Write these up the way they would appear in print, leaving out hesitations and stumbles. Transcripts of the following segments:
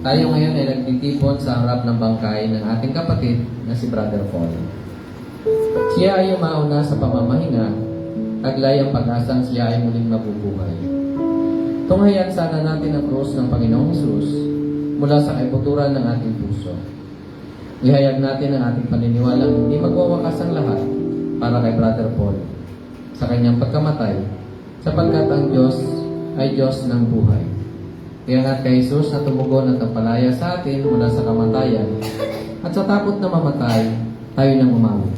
Tayo ngayon ay nagtitipon sa harap ng bangkay ng ating kapatid na si Brother Paul. Siya ay umauna sa pamamahinga, taglay ang pag-asang siya ay muling mabubuhay. Tunghayan sana natin ang krus ng Panginoong Hesus mula sa kaibuturan ng ating puso. Ihayag natin ang ating paniniwalang hindi magwawakas ang lahat para kay Brother Paul sa kanyang pagkamatay, sapagkat ang Diyos ay Diyos ng buhay. Iangat kay Jesus na tumugon at nagpalaya sa atin mula sa kamatayan, at sa takot na mamatay, tayo nang umawi.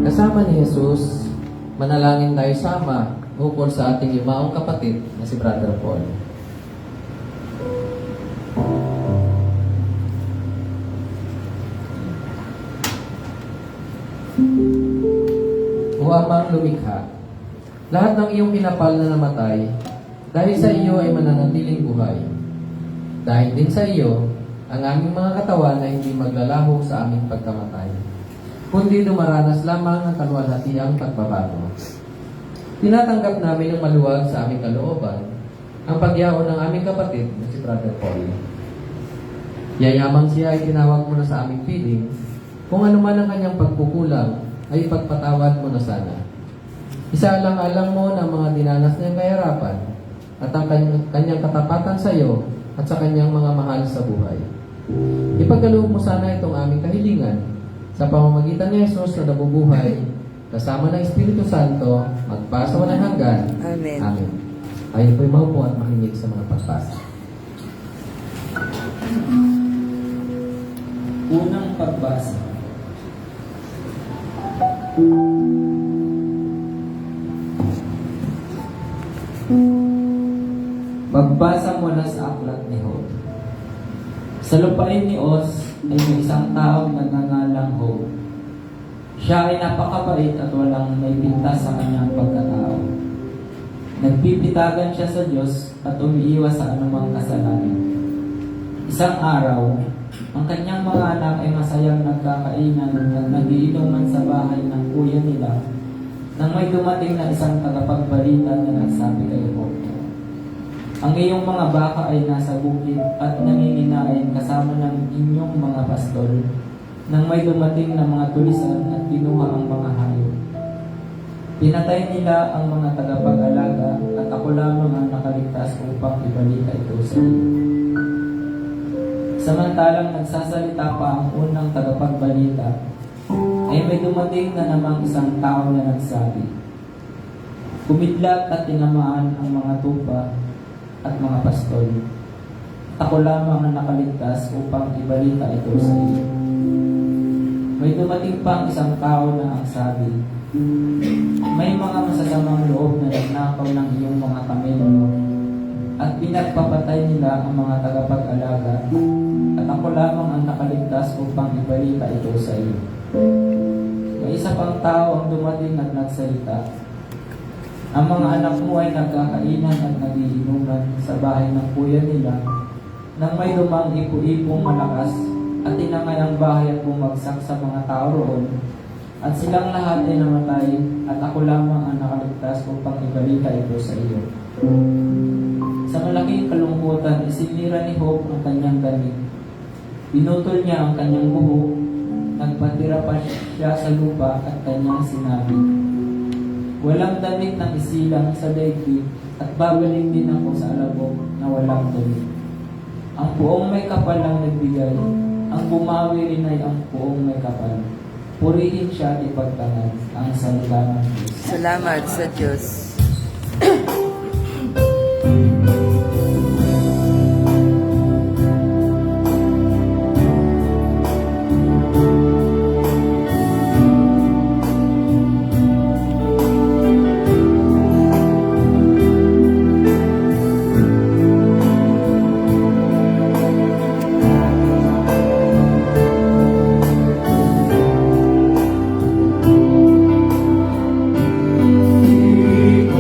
Kasama ni Jesus, manalangin tayo sama ukol sa ating yumaong kapatid na si Brother Paul. O Amang lumikha, lahat ng iyong pinapal na namatay, dahil sa iyo ay mananatiling buhay. Dahil din sa iyo, ang aming mga katawan na hindi maglalaho sa aming pagkamatay, kundi dumaranas lamang ang kaluwalhatiang pagbabago. Tinatanggap namin ng maluwag sa aming kalooban ang pagyaon ng aming kapatid na si Brother Paul. Yayamang siya ay tinawag mo na sa aming piling, kung ano man ang kanyang pagkukulang ay ipagpatawad mo na sana. Isaalang-alang mo ng mga dinanas niyang kahirapan at ang kanyang katapatan sa iyo at sa kanyang mga mahal sa buhay. Ipagkaloob mo sana itong aming kahilingan sa pamamagitan ni Jesus na nabubuhay, kasama ng Espiritu Santo, magpasa walang hanggan. Amen. Amen. Ayun po'y maupo at makinig sa mga pagpasa. Unang pagbasa. Pagbasa mula sa aklat ni Job. Sa lupain ni Uz ay may isang taong nagngangalang Job. Siya ay napakabait at walang may pintas sa kanyang pagkatao. Nagpipitagan siya sa Diyos at umiiwas sa anumang kasalanan. Isang araw, ang kanyang mga anak ay masayang nagkakainan at nagiinuman sa bahay ng kuya nila nang may dumating na isang tagapagbalita na nagsabi kay Job, "Ang iyong mga baka ay nasa bukid at nanginginain kasama ng inyong mga pastol nang may dumating na mga tulisan at kinuha ang mga hayop. Pinatay nila ang mga tagapag-alaga at ako lamang ang nakaligtas upang ibalita ito sa iyo." Samantalang nagsasalita pa ang unang tagapagbalita, ay may dumating na namang isang tao na nagsabi, "Kumidlat at tinamaan ang mga tupa at mga pastol. Ako lamang ang nakaligtas upang ibalita ito sa iyo." May dumating pa ang isang tao na ang sabi, "May mga masasamang loob na nagnakaw ng iyong mga kamelyo at pinagpapatay nila ang mga tagapag-alaga at ako lamang ang nakaligtas upang ibalita ito sa iyo." May isa pang tao ang dumating at nagsalita, "Ang mga anak mo ay nagkakainan at nagiinuman sa bahay ng kuya nila nang may dumang ipo-ipong malakas at tinangay ang bahay at bumagsak sa mga tao roon at silang lahat ay namatay at ako lamang ang nakaligtas upang ibalita ito sa iyo." Sa malaking kalungkutan, isinira ni Job ang kanyang damit. Pinutol niya ang kanyang buhok, nagpatira pa siya sa lupa at kanyang sinabi, "Walang damit ng isilang sa daigdig at babalik din ako sa alabok na walang damit." Ang puong may kapal ang nagbigay, ang bumawi rin ay ang puong may kapal. Purihin siya at ipagtangan ang salita ng Diyos. Salamat sa Diyos. Di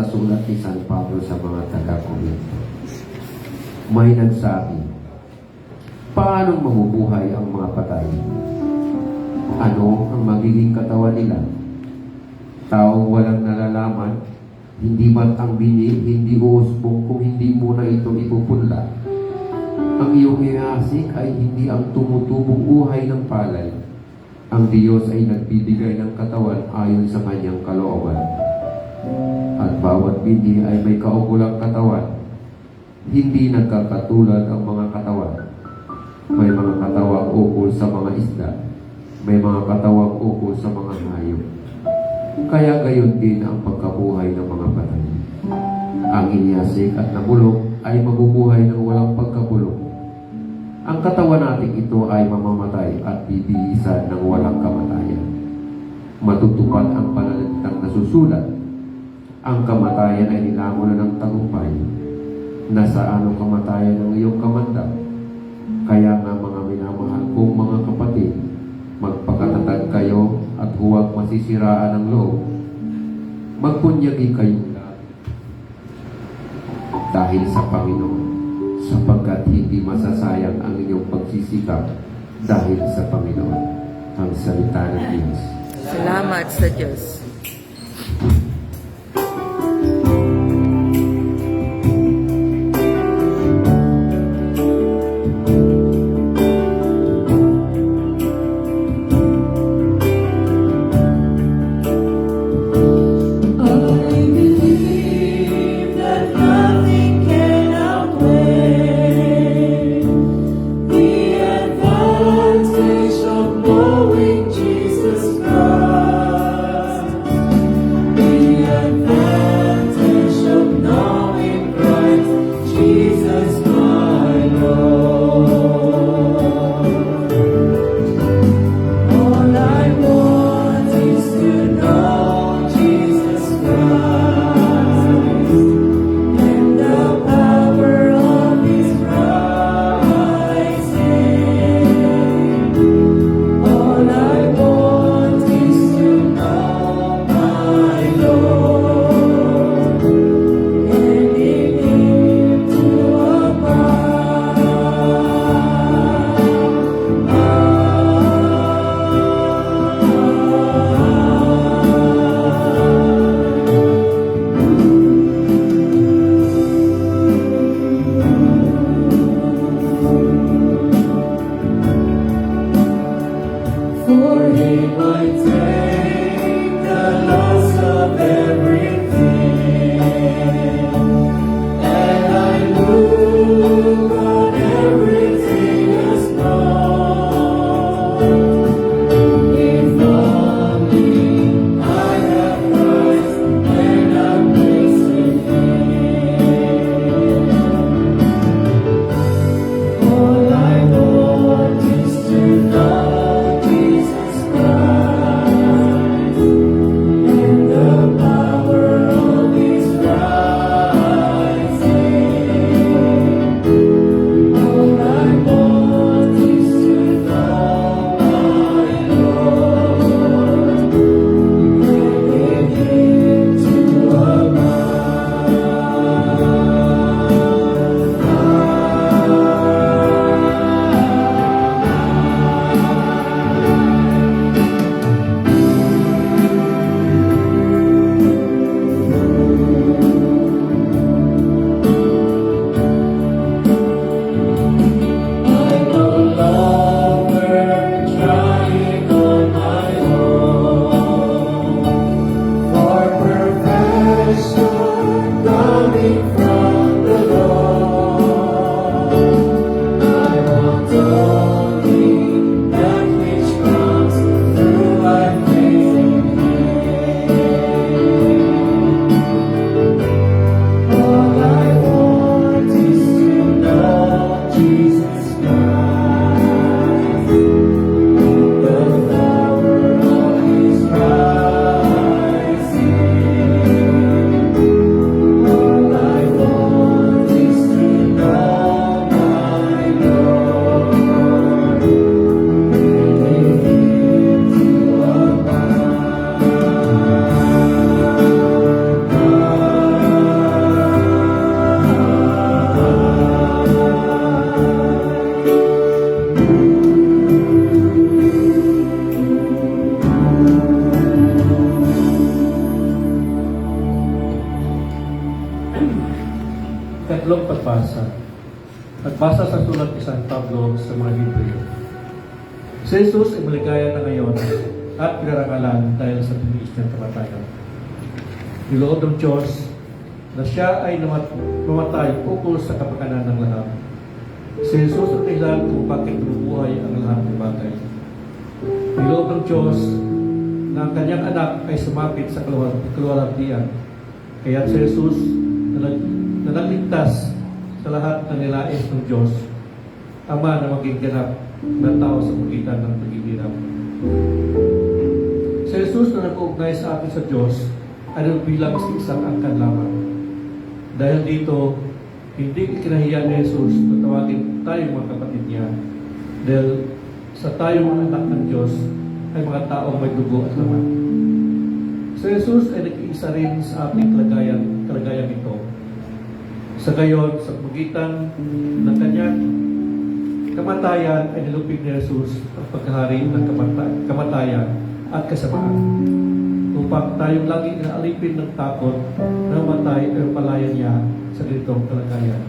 sulat ni San Pablo sa mga taga-Korinto. May nagsabi, paano mabubuhay ang mga patay? Ano ang magiging katawan nila? Taong walang nalalaman, hindi ba't ang bini, hindi uusbong kung hindi mo na ito ipupunla? Ang iyong ihasik ay hindi ang tumutubong uhay ng palay. Ang Diyos ay nagbibigay ng katawan ayon sa kanyang kalooban. At bawat bini ay may kaukulang katawan. Hindi nagkakatulad ang mga katawan. May mga katawang ukol sa mga isda. May mga katawang ukol sa mga hayop. Kaya gayon din ang pagkabuhay ng mga patay. Ang inihasik at nabulok ay mabubuhay ng walang pagkabulok. Ang katawan natin ito ay mamamatay at bibihisan ng walang kamatayan. Matutupad ang pananalitang nasusulat. Ang kamatayan ay nilamon na ng tagumpay. Nasaan ang kamatayan ng iyong kamandang? Kaya nga mga minamahal kong mga kapatid, magpakatatag kayo at huwag masisiraan ang loob. Magpunyagi kayo dahil sa Panginoon, sapagkat hindi masasayang ang inyong pagsisikap dahil sa Panginoon. Ang salita ng Diyos. Salamat sa Diyos. ni San Pablo sa mga Hebreo. Si Jesus ay maligaya na ngayon at pinarangalan dahil sa tiniis niyang kamatayan. Niloob ng Diyos na siya ay mamatay ukol sa kapakanan ng lahat. Si Jesus ang dahilan kung bakit nabubuhay ang lahat ng bagay. Niloob ng Diyos na ang kanyang anak ay sumapit sa kaluwalhatian. Kaya si Jesus na nagligtas sa lahat ng nilais ng Diyos, Ama na maging ganap na tao sa pagitan ng paghihirap. Si Jesus na nag-uugnay sa atin sa Diyos ay bilang sa isang angkan lamang. Dahil dito, hindi ikinahiya ni Jesus na tawagin tayong mga kapatid niya. Dahil sa tayong mga anak ng Diyos ay mga taong may dugo at laman. Si Jesus ay nag-iisa rin sa ating kalagayan ito. Sa gayon, sa pagitan ng kanyang kamatayan ay nilupig ni Jesus ang pagkahari ng kamatayan at kasamaan. Upang tayong laging inaalipin ng takot na matay ay palaya niya sa ganitong kalagayan.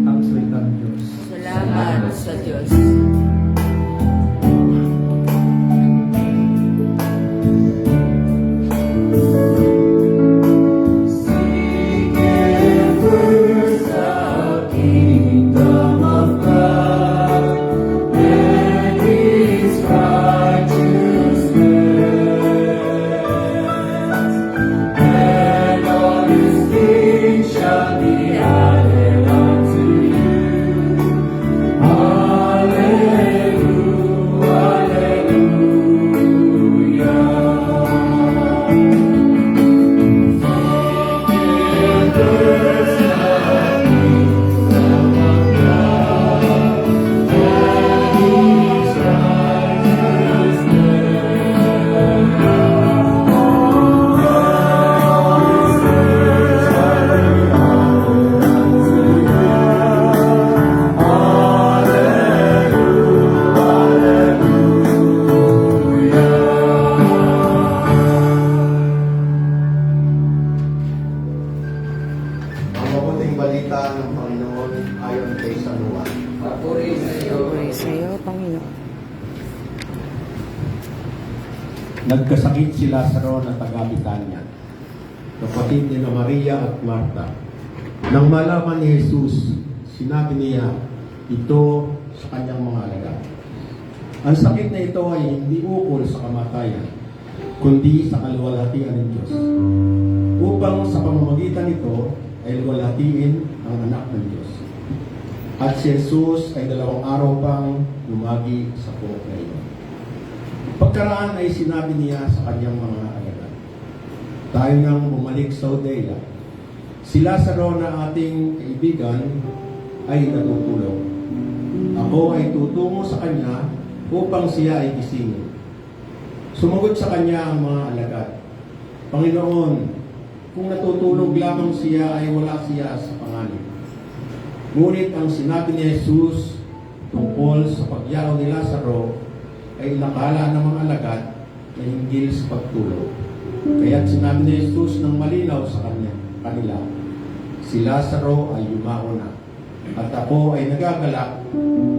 Ang salita ng Diyos. Salamat sa Diyos. Balita ng Panginoon ayon kay San Juan. Papuri sa iyo. Puri sa iyo, Panginoon. Nagkasakit si Lazaro na taga-Betania, kapatid ni Maria at Marta. Nang malaman ni Jesus, sinabi niya ito sa kanyang mga alagad. Ang sakit na ito ay hindi ukol sa kamatayan, kundi sa kaluwalhatian ng Diyos. Upang sa pamamagitan nito ay luwalhatiin ang anak ng Diyos. At si Jesus ay 2 araw pang lumagi sa puok na iyon. Pagkaraan ay sinabi niya sa kanyang mga alagad, tayo nang bumalik sa Judea. Si Lazaro na ating kaibigan ay natutulog. Ako ay tutungo sa kanya upang siya ay gisingin. Sumagot sa kanya ang mga alagad, Panginoon, kung natutulog lamang siya ay wala siya sa panganib. Ngunit ang sinabi ni Jesus tungkol sa pagyaw ni Lazaro ay nakala ng mga alagad na hinggil sa pagtulog. Kaya't sinabi ni Jesus ng malinaw sa kanila, si Lazaro ay yumao na, at ako ay nagagalak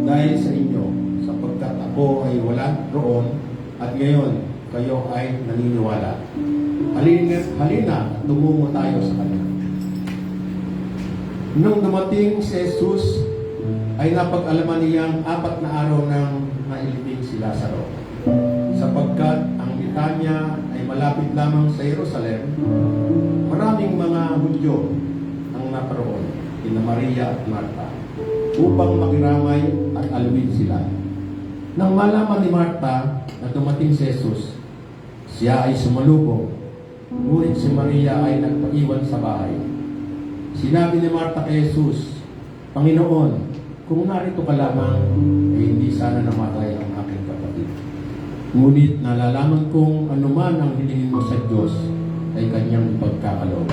dahil sa inyo, sapagkat ako ay wala roon, at ngayon kayo ay naniniwala. Halina, tumungo tayo sa kanya. Nung dumating si Jesus, ay napag-alaman niyang 4 na araw nang nailibing si Lazaro. Sapagkat ang Betania ay malapit lamang sa Jerusalem, maraming mga Hudyo ang naparoon, kina Maria at Marta, upang makiramay at aluin sila. Nang malaman ni Marta na dumating si Jesus, siya ay sumalubong, ngunit si Maria ay nagpaiwan sa bahay. Sinabi ni Marta kay Jesus, Panginoon, kung narito ka lamang, ay hindi sana namatay ang aking kapatid. Ngunit nalalaman kong anuman ang hilingin mo sa Diyos ay kanyang pagkakaloob.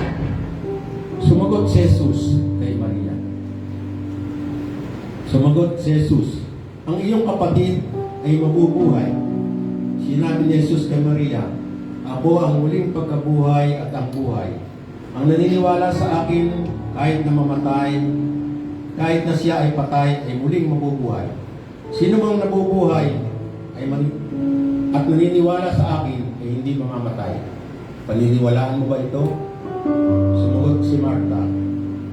Sumagot si Jesus kay Maria. Sumagot si Jesus, ang iyong kapatid ay mabubuhay. Sinabi ni Jesus kay Maria, ako ang muling pagkabuhay at ang buhay. Ang naniniwala sa akin, kahit na mamatay, kahit na siya ay patay, ay muling mabubuhay. Sino mang nabubuhay at naniniwala sa akin ay hindi mamamatay. Paniniwalaan mo ba ito? Sumagot si Martha,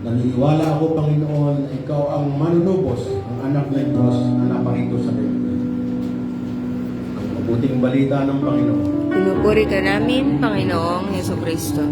naniniwala ako, Panginoon, na ikaw ang manunubos, ang anak ng Diyos na naparito sa daigdig. Ang mabuting balita ng Panginoon. Pinupuri ka namin, Panginoong Hesukristo.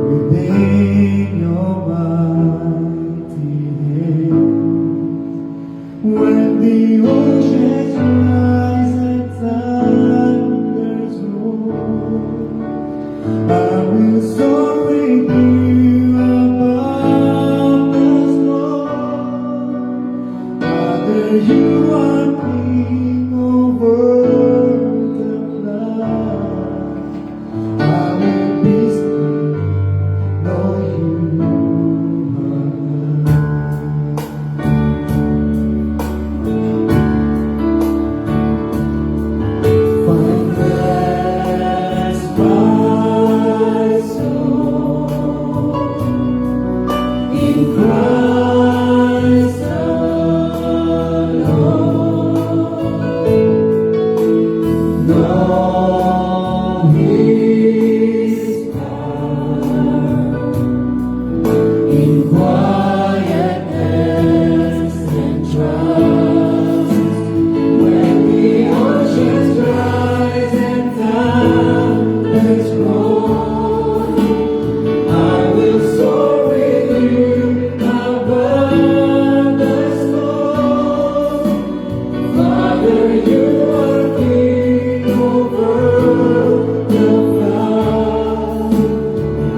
Within your mighty hand, when the oceans rise and thunders roll, I will soar with you above the storm. Father, you are king over the flood. I will be still, know you are God. Find rest my soul in Christ alone. Know His power in quietness and trust. When the oceans rise and thunders roll, I will soar with you above the storm. Father, you are king over the flood.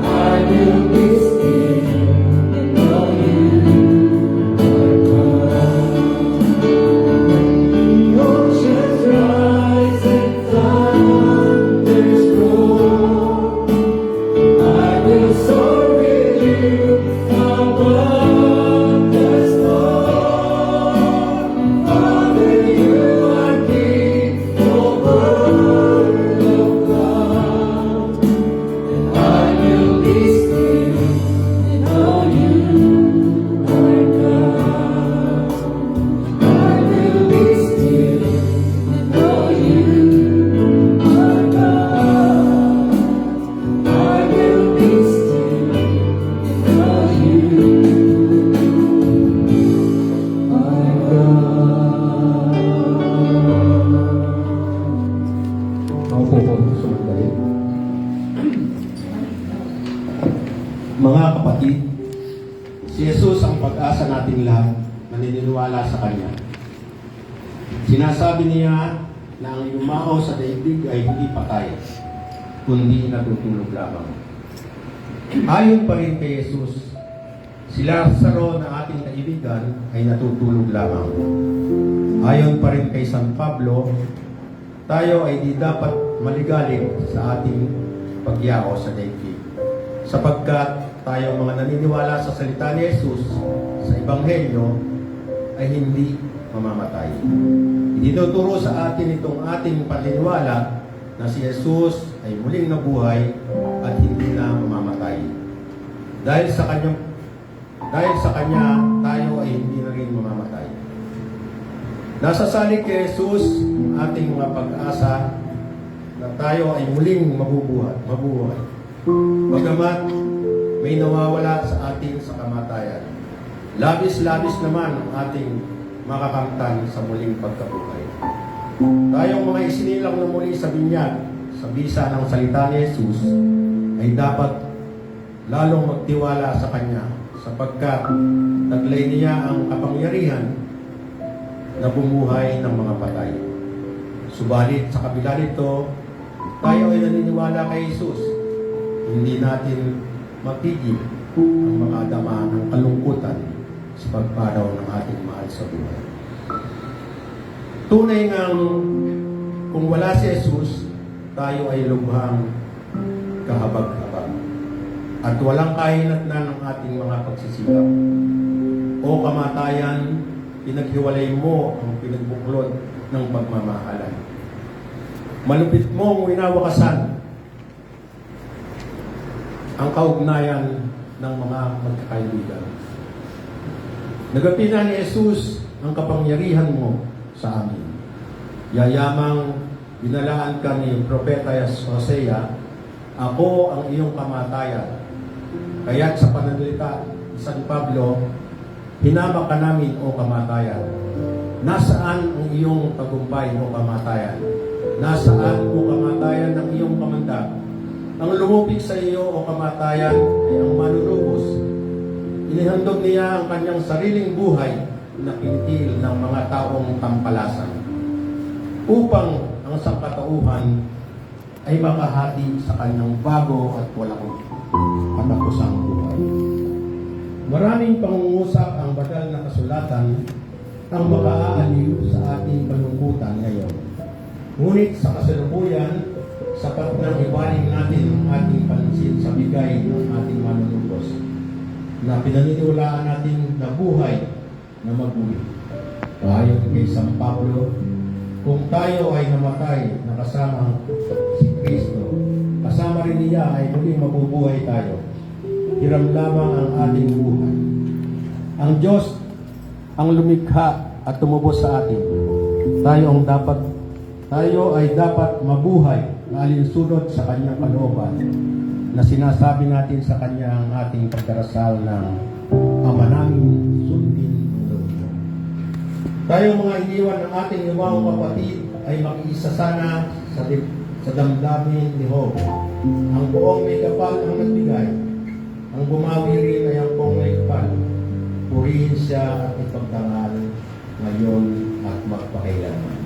I will be still and know you are God. The oceans rise and thunders roll, I will soar with you above the storm. Father, you are king over the flood. I will be still and know you are God. I will be still and know you are God. I will be still and know you are God. Maupo po sa mandali. Mga kapatid, si Jesus ang pag-asa nating lahat na naniniwala sa Kanya. Sinasabi niya na ang yumao sa daigdig ay hindi patay, kundi natutulog lamang. Ayon pa rin kay Jesus, si Lazaro na ating kaibigan ay natutulog lamang. Ayon pa rin kay San Pablo, tayo ay di dapat maligalig sa ating pagyao sa daigdig, sapagkat tayo mga naniniwala sa salita ni Jesus sa Ebanghelyo ay hindi mamamatay. Itinuturo sa atin itong ating paniniwala na si Jesus ay muling nabuhay at hindi na mamamatay. Dahil sa Kanya, tayo ay hindi na rin mamamatay. Nasasalig kay Jesus ang ating mga pag-asa na tayo ay muling mabubuhay. Bagamat may nawawala sa atin sa kamatayan, labis-labis naman ang ating makakamtan sa muling pagkabuhay. Tayong mga isinilang na muli sa binyag, sa bisa ng salita ni Jesus, ay dapat lalong magtiwala sa Kanya, sapagkat taglay niya ang kapangyarihan na bumuhay ng mga patay. Subalit sa kabila nito, tayo ay naniniwala kay Jesus. Hindi natin mapigil ang makadama ng kalungkutan sa pagpanaw ng ating mahal sa buhay. Tunay ngang kung wala si Jesus, tayo ay lubhang kahabag-habag. At walang kahinatnan ng ating mga pagsisikap. O kamatayan, pinaghiwalay mo ang pinagbuklod ng pagmamahalan. Malupit mong winawakasan ang kaugnayan ng mga magkakaibigan. Nagapina ni Jesus ang kapangyarihan mo sa amin. Yayamang binalaan ka ni Propeta Hosea, ako ang iyong kamatayan. Kaya't sa pananalita ni San Pablo, hinama ka namin o kamatayan. Nasaan ang iyong tagumpay o kamatayan? Nasaan o kamatayan ng iyong kamandag? Ang lumupig sa iyo o kamatayan ay ang manunubos. Inihandog niya ang kanyang sariling buhay na pintil ng mga taong tampalasan upang ang sangkatauhan ay makahati sa kanyang bago at walang patapusang buhay. Maraming pangungusap ang banal na kasulatan ang makaaaliw sa ating panungkutan ngayon. Ngunit sa kasalukuyan, sapat na ibaling natin ang ating pansin sa bigay ng ating manunubos na pinaniniwalaan natin na buhay na maguli. Ayon kay San Pablo, kung tayo ay namatay na kasama si Kristo, kasama rin niya ay muling mabubuhay tayo. Hiram lamang ang ating buhay. Ang Diyos ang lumikha at tumubos sa atin. Tayo ay dapat mabuhay na alinsunod sa kanyang kalooban na sinasabi natin sa kanya ang ating pagdarasal ng Ama namin, sundin ang loob mo. Tayo mga iniwan ng ating limang kapatid ay makiisa sana sa damdamin ni Job. Ang buong may kapal ang nagbigay. Ang bumawi rin ay ang buong may kapal. Purihin siya at ipagdangal ngayon at magpakailanman.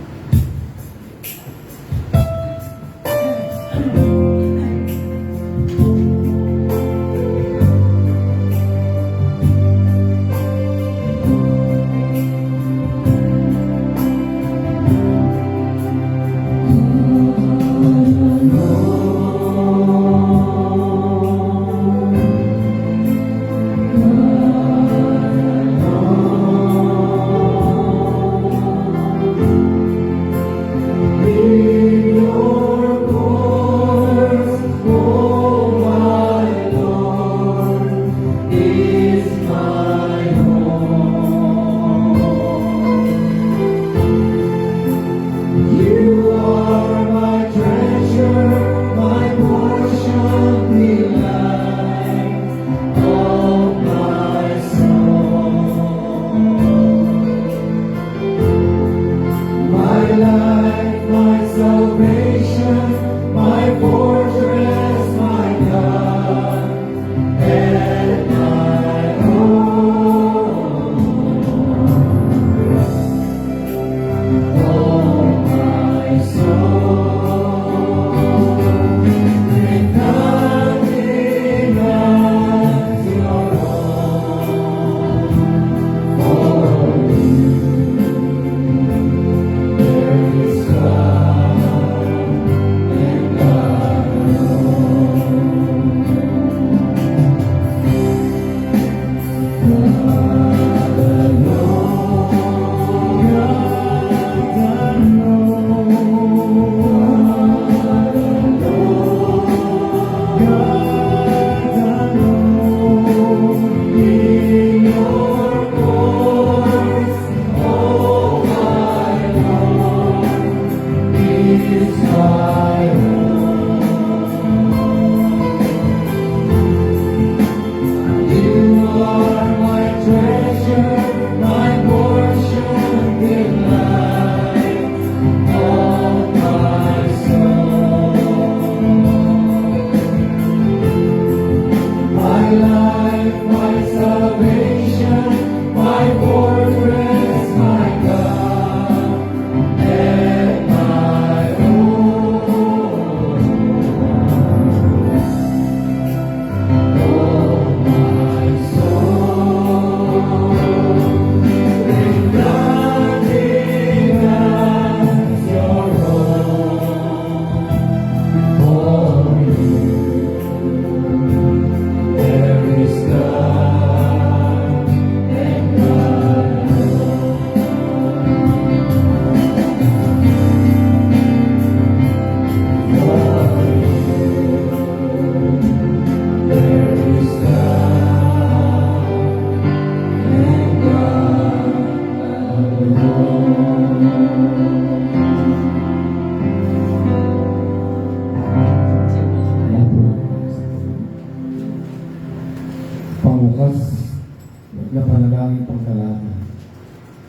panalangin pagkalata.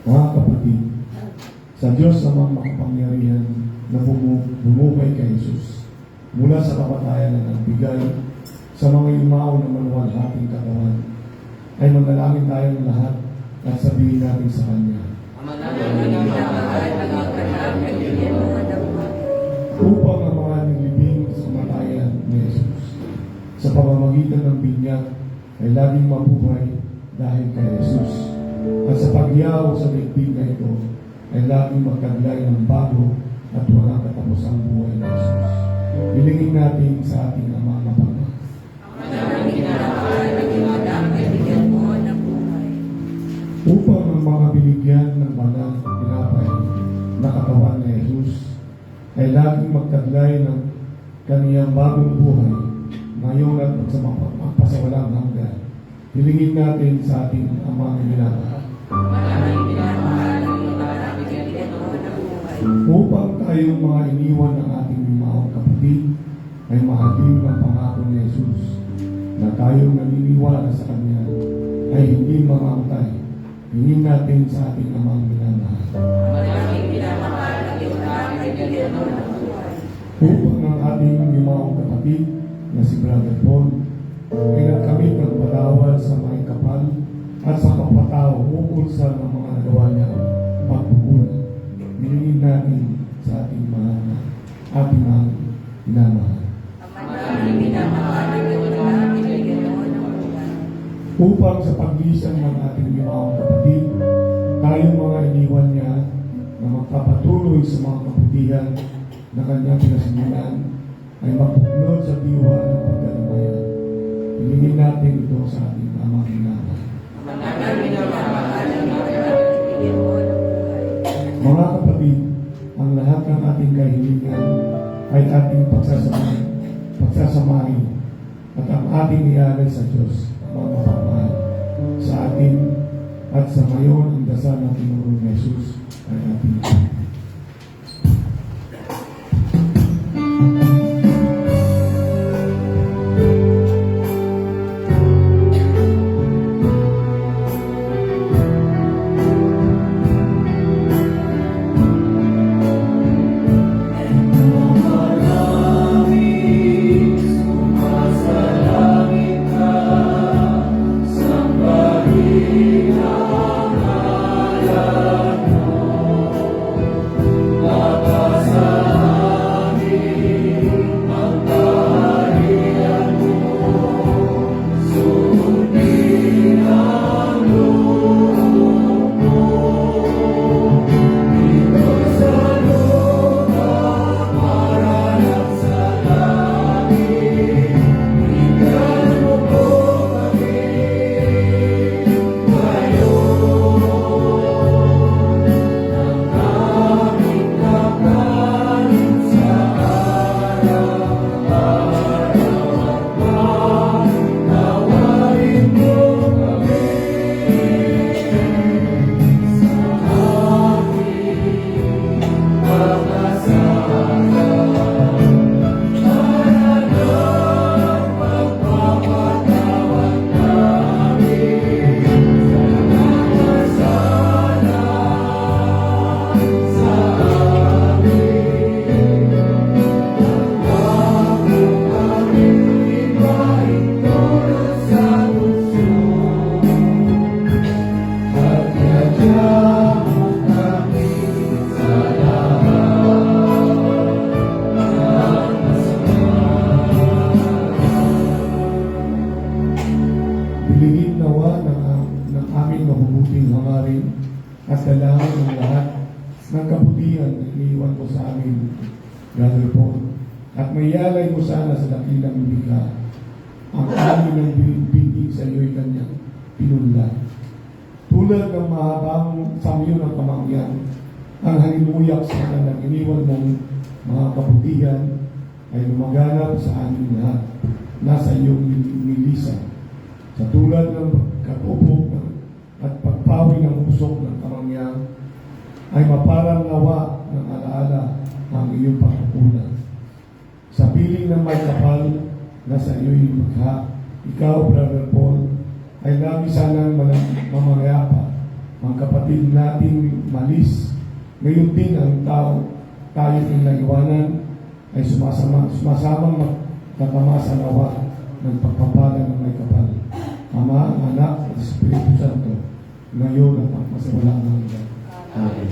Mga kapatid, sa Diyos namang makapangyarihan na bumuhay kay Jesus mula sa kamatayan na nagbigay sa mga yumao na maluwalhating katawan, ay manalangin tayong lahat at sabihin natin sa Kanya, upang ang mga nilibing sa kamatayan ni Jesus sa pamamagitan ng binyag ay laging mabuhay dahil kay Jesus, at sa pagyaw sa daigdig na ito ay laging magtaglay ng bago at walang katapusang buhay ni Jesus. Hilingin natin sa ating Ama na Panginoon. Upang ang mga binigyan ng banal na tinapay na katawan ni Jesus ay laging magtaglay ng kaniyang bagong buhay ngayon at magpasawalang hanggan. Hilingin natin sa ating Ama na minamahal. Upang tayong mga iniwan ng ating mga kapatid ay mahalin ng pangako ni Jesus na tayong naniniwala sa Kanya ay hindi mamamatay. Hingin natin sa ating Amang minamahal. Upang ang ating mga kapatid na si Brother Paul ay nagkamit ng patawad sa mga kapal at sa kapataw ukol sa mga nagawa niya pagpupunan. Hilingin natin sa ating mga minamahal. Upang sa paglisan ng ating mga kapatid, tayong mga iniwan niya na magpapatuloy sa mga kaputihan na kanyang pinasimulan ay mapuknod sa diwa ng pagdalimayan. Hilingin natin ito sa ating Amang minamahal. Mga kapatid, ang lahat ng ating kahilingan ay ating pagsasamahin at ang ating ialay sa Diyos, mga mapagmahal, sa atin at sa ngayon ang dasal ng Panginoong Jesus ay ating Bilingin nawa ng aming mabubuting hangarin at dalangin ng lahat ng kabutihan na iniwan mo sa amin, Brother Paul, at mayalay mo sana sa dakilang bigla ang aming ng bibig sa iyo'y kanyang pinunla. Tulad ng mahabang samyo ng kamangyan, ang halimuyak sa kanyang iniwan mong mga kabutihan ay lumaganap sa amin lahat, nasa iyong nilisan. Sa tulad ng pagkatupok at pagpawi ng usok ng kamangyan, ay maparang nawa ng alaala ang iyong pagkukunan. Sa piling ng may kapal na sa iyo'y magha, ikaw, Brother Paul, ay lagi sanang mamayapa. Ang kapatid nating malis, ngayon din ang tayo pinaiwanan ay sumasamang magtatamasa nawa ng pagpapala ng may kapal. Ama, Anak, at Espiritu Santo, ngayon at magpasawalang hanggan. Amen.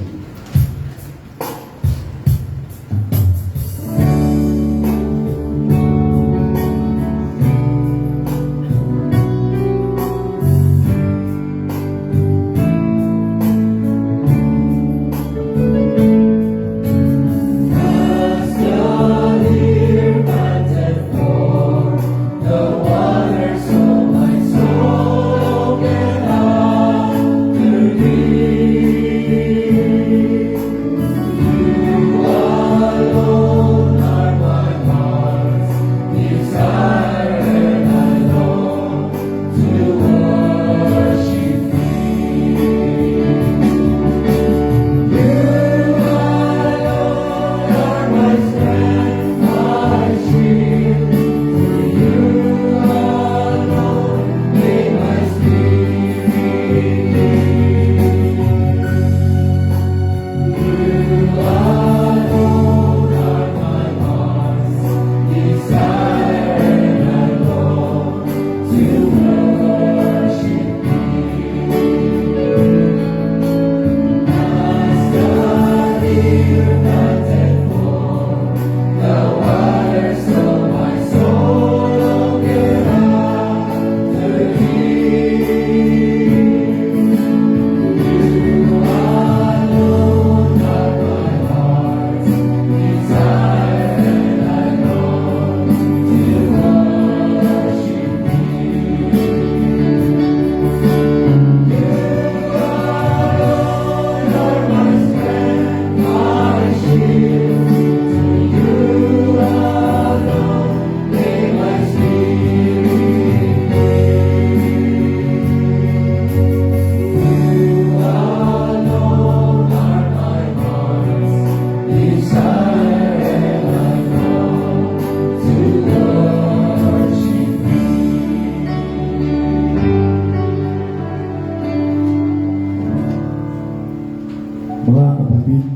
Mga kapatid,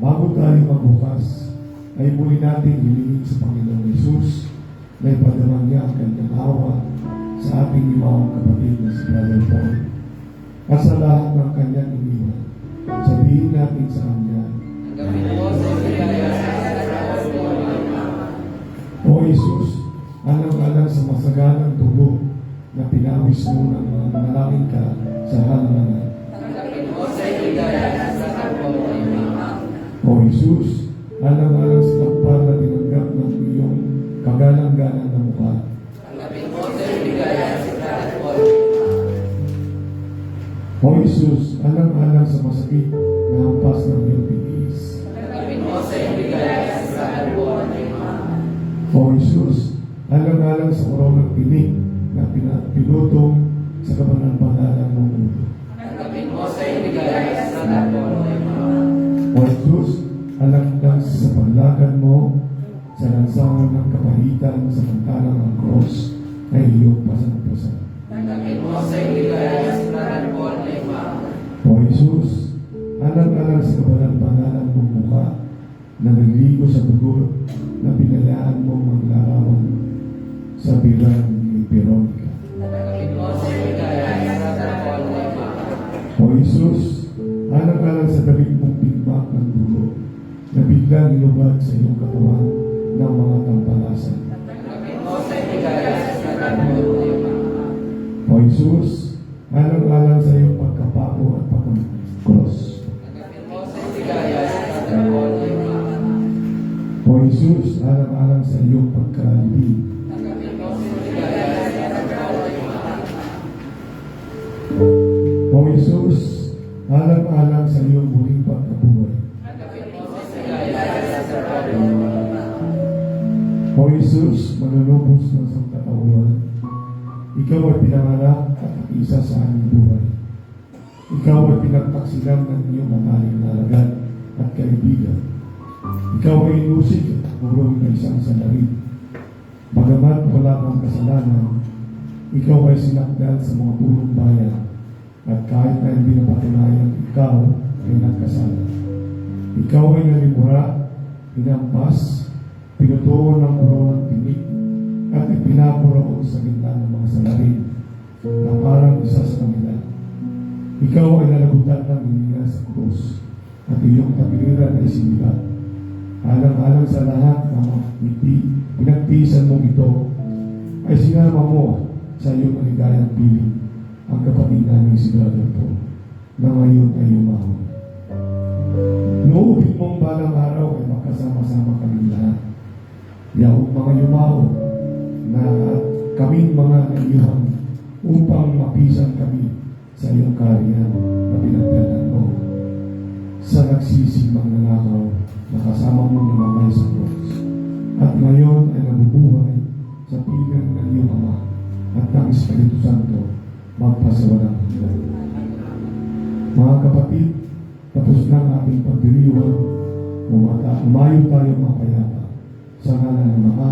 bago tayo magbukas, ay muli natin hilingin sa Panginoong Hesus na ipadama niya ang kanyang awa sa ating limawang kapatid na si Brother Paul. At sa lahat ng kanyang iniwan, sabihin natin sa kanya, O Hesus, alang-alang sa masaganang dugo na pinawis mo ng mga nanalangin ka sa halangan. O Jesus, alang-alang sa takpan na tinanggap ng iyong kagalang-galang na mukha. O Jesus, alang-alang sa masakit na hampas ng iyong tiis. O Jesus, alang-alang sa koronang tinig na pinutong sa kabanal-banalan ng mundo. O Jesus, alang-alang sa paglagan mo sa lansangan ng kapahitan sa pantalang ng cross ay iyong pasan-pasan. O Jesus, alang-alang sa kabanal-banalan mong mukha na nagligo sa dugo na pinalayaan mong maglarawan sa bilang ni Veronica. O Jesus, alang-alang sa dalig mong pigmak ng dugo na biglang ilubad sa iyong katawan ng mga tampalasan. O Jesus, alang-alang sa iyong pagkapapo at pagkakross. O Jesus, alang-alang sa iyong pagkalibing. O Jesus, alang-alang sa iyong muling pagkabuhay. O Jesus, manunubos ng isang katauhan, ikaw ay pinanganak at isa sa aming buhay. Ikaw ay pinagtaksilan ng iyong mamaling na alagad at kaibigan. Ikaw ay inusig at kurong na isang salarin. Bagamat wala kang kasalanan, ikaw ay sinakdal sa mga purong bayan at kahit na hindi napatunayan ikaw ay nagkasala. Ikaw ay nalimura, pinampas, pinutuon ng puro ng tinik at ipinapuraon sa gitna ng mga salarin na parang isa sa kanila. Ikaw ay nalagutan ng hininga sa krus at iyong tapiliran ay sinigat. Alang-alang sa lahat ng mga pinagtiisan mong ito, ay sinama mo sa iyong maligayang piling ang kapatid namin si Brother Paul na ngayon ay umahon. Noobin mong balang araw ay makasama-sama kami lahat. Yaong mga yumaon na kaming mga naiwan upang mapisan kami sa iyong kariyan na pinagdalan mo. Sa nagsisimang nanakaw na kasama mo namatay sa cross. At ngayon ay nabubuhay sa piling ng iyong Ama at ng Espiritu Santo magpasawalang hanggan. Mga kapatid, tapos na ang ating pagdiriwang, umayo tayo mapayapa sa ngalan ng Ama,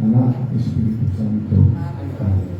Anak at Espiritu Santo. Amen.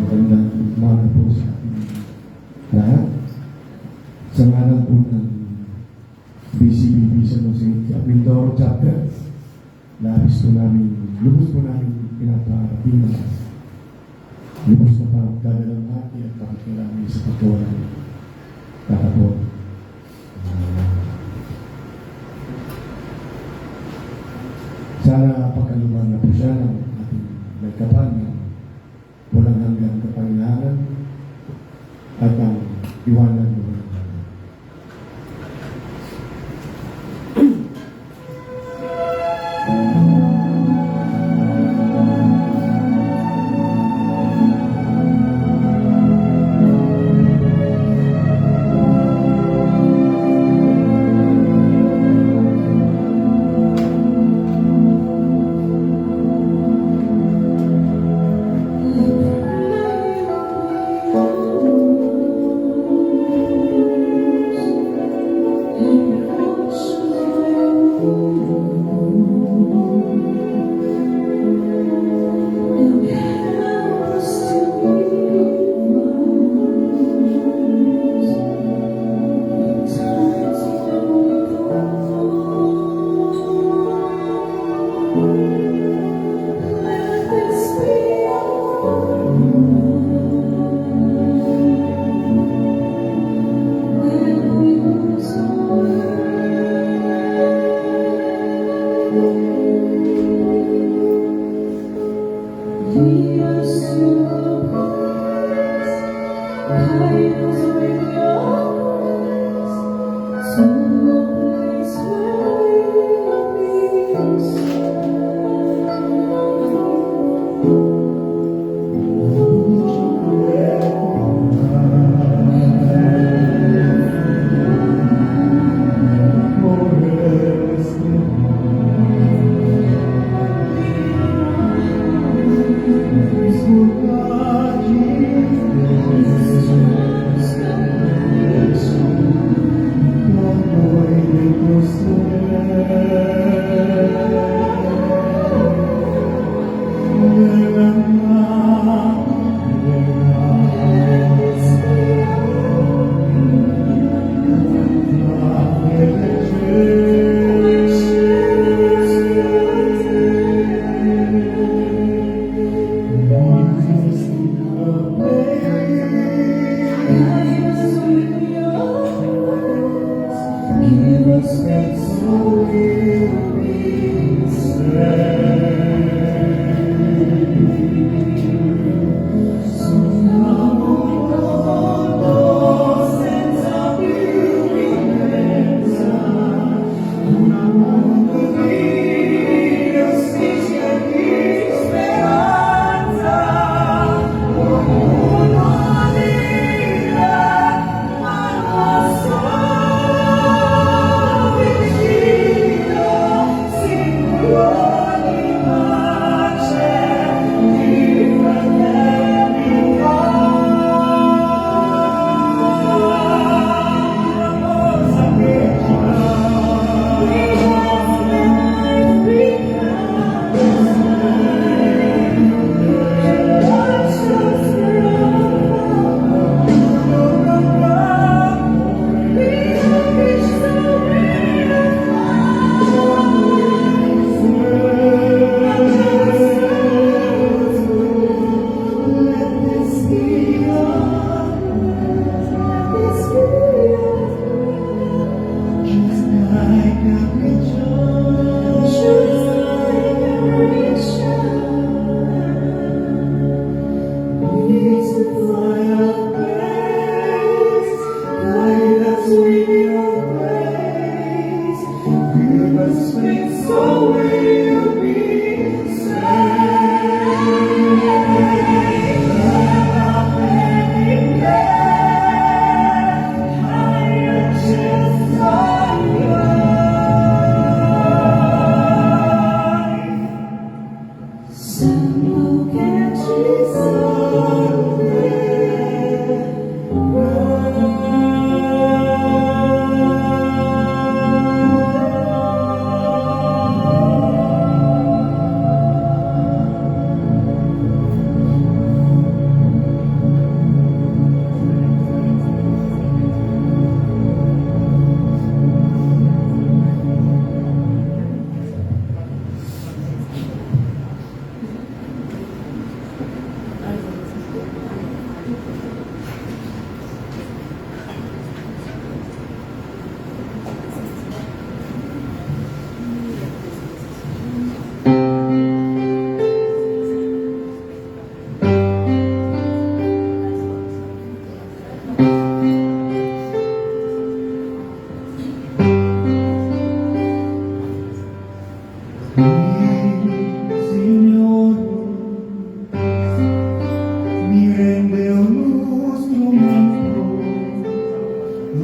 Magandang umaga po sa ating lahat. Sa ngalan po ng BCBB sa Mindoro Chapter, lubos po namin pinaparating lubos na pagdadalamhati at pakikilami sa pagkawa ng kakapot. Sana pagkaluman na po siya ng ating may kapal na walang hanggang kapangyarihan at ang iwanan mo ng hanggan.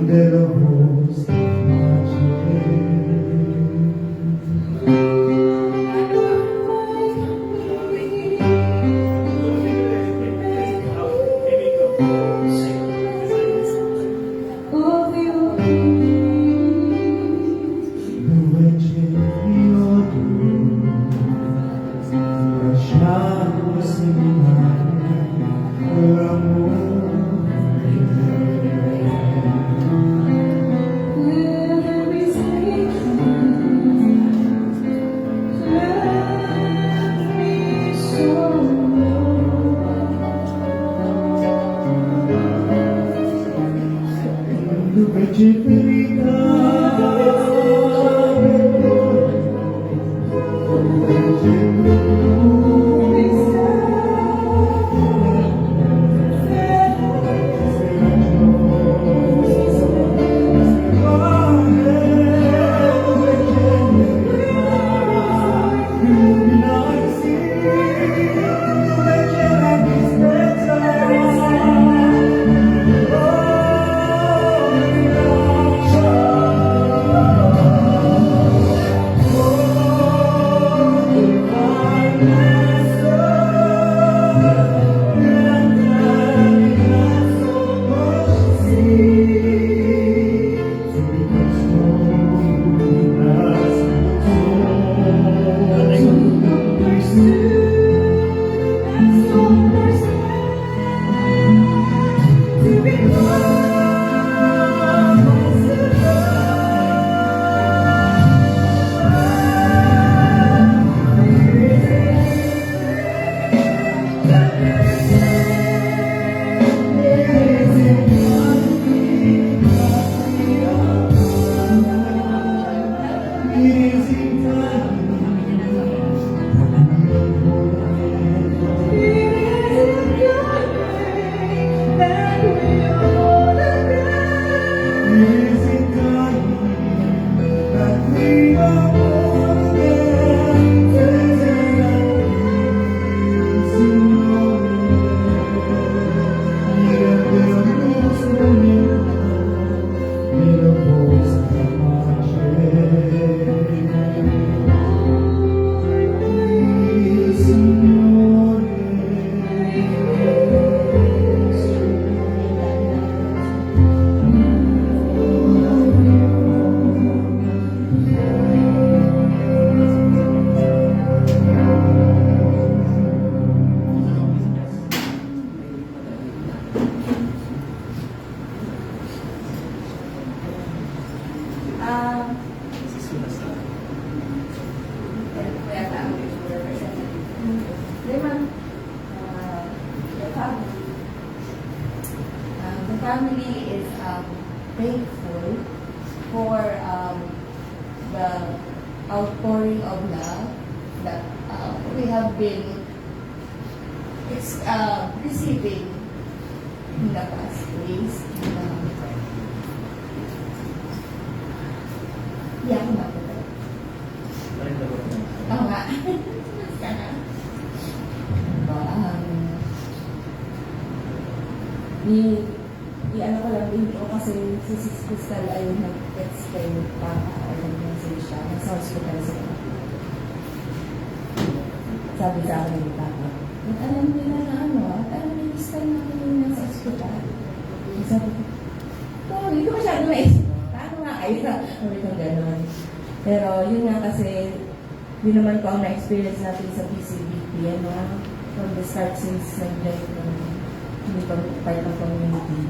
de la voz marché. Dove c'ero tu, lasciamo seminare l'amore. Dove c'è verità, dove c'è The family is thankful for the outpouring of love that we have been receiving in the past days. Iyak na po. Oo nga. I-ano ko lang din ko kasi si Sis Crystal ay nag-explain pa ang message siya. Nasa hospital sila. Sabi sa akin yung papa, alam nila na ano, alam nila Crystal na yung nasa hospital. Sabi ko, hindi ko masyado maisip. Paano nga kayo na? Sabi ko gano'n. Pero yun nga kasi, yun naman ko ang na-experience natin sa PCBP. From the start since nag-join hindi pa part ng community.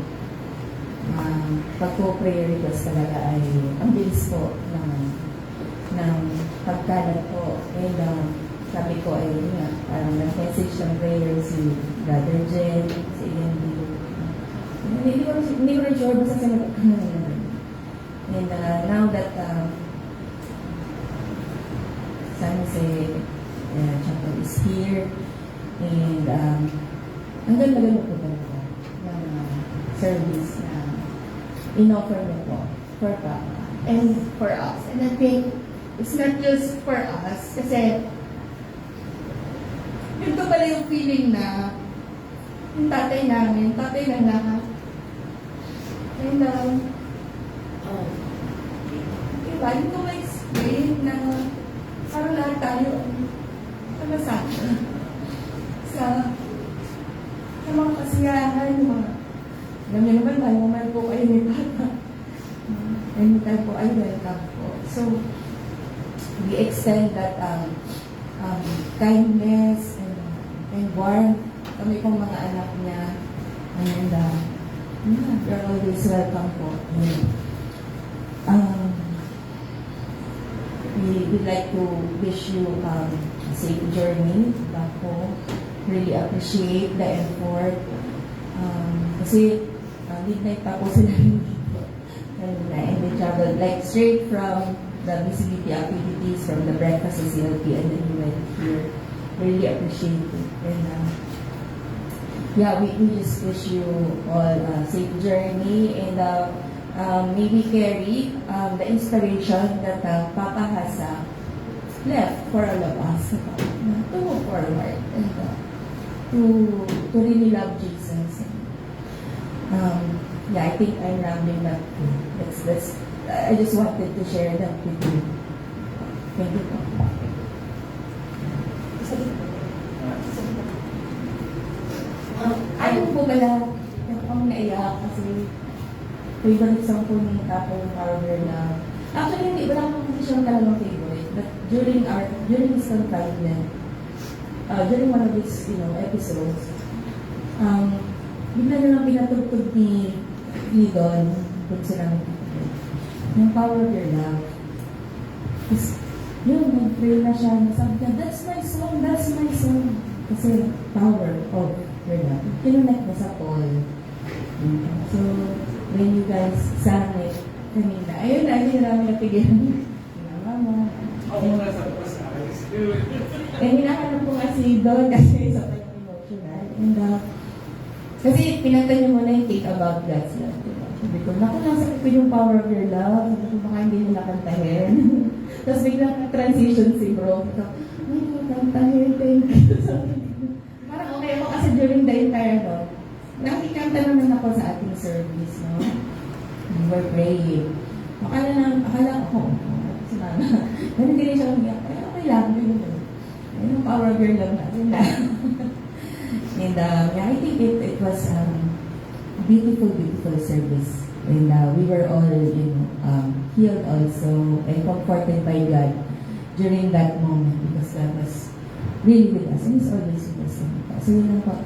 Pag-prayer request talaga ay ang bilis po ng pagkalat po. And sabi ko ay nga, parang nag-message ng prayer si Brother Jen, si Ian Dio. Hindi ko rin sure, basta sinagot ko na naman. And now that San Jose Chapel is here, and ang ganda-ganda po talaga ng service na in-offer mo po for Papa And for us. And I think it's not just for us kasi yun to pala yung feeling na yung tatay namin, tatay ng lahat. And paano ko ma-explain na parang lahat tayo kamasama sa mga kasiyahan, mga alam niyo naman, mahal po kayo ni Papa. Anytime po ay welcome po. So, we extend that kindness and warmth kami pong mga anak niya. And you're always welcome po. We'd like to wish you a safe journey back home. Really appreciate the effort. Kasi midnight pa po sila dito. And they traveled like straight from the BCBT activities, from the breakfast facility, and then we went here. Really appreciate it. And yeah, we just wish you all a safe journey, and maybe carry the inspiration that Papa has left for all of us to move forward and to really love Jesus. Yeah, I think I'm rambling that. I just wanted to share that with you. Thank you. Ayaw po pala, akong naiyak kasi favorite song po ni Tapo Power na. Actually, hindi wala akong siyang talagang favorite. But during his confinement, during one of his episodes, bigla na lang pinatugtog ni Don kung sila yung Power of Your Love. Tapos, yun, nag-pray na siya. Sabi niya, that's my song. Kasi power of your love. Kinunect na sa Paul. So, when you guys sang it kanina, ayun na, hindi namin napigilan. Mama. Hinahanap ko nga si Don kasi sa emotional. And kasi pinanta niyo muna yung Think About God's Love. Sabi ko, naku, nasa ko yung Power of Your Love. Sabi ko, baka hindi mo nakantahin. Tapos biglang transition si bro. Sabi ko, ay, nakantahin, thank you. Parang okay ako kasi during the entire nakikanta naman ako sa ating service, no? We were praying. Akala ko, si Mama, ganun din siya umiyak. Ay, okay lang, yun. Yung Power of Your Love natin na. And yeah, I think it was a beautiful service. And we were all, healed also and comforted by God during that moment because God was really with us and He's always with us. So yun lang po.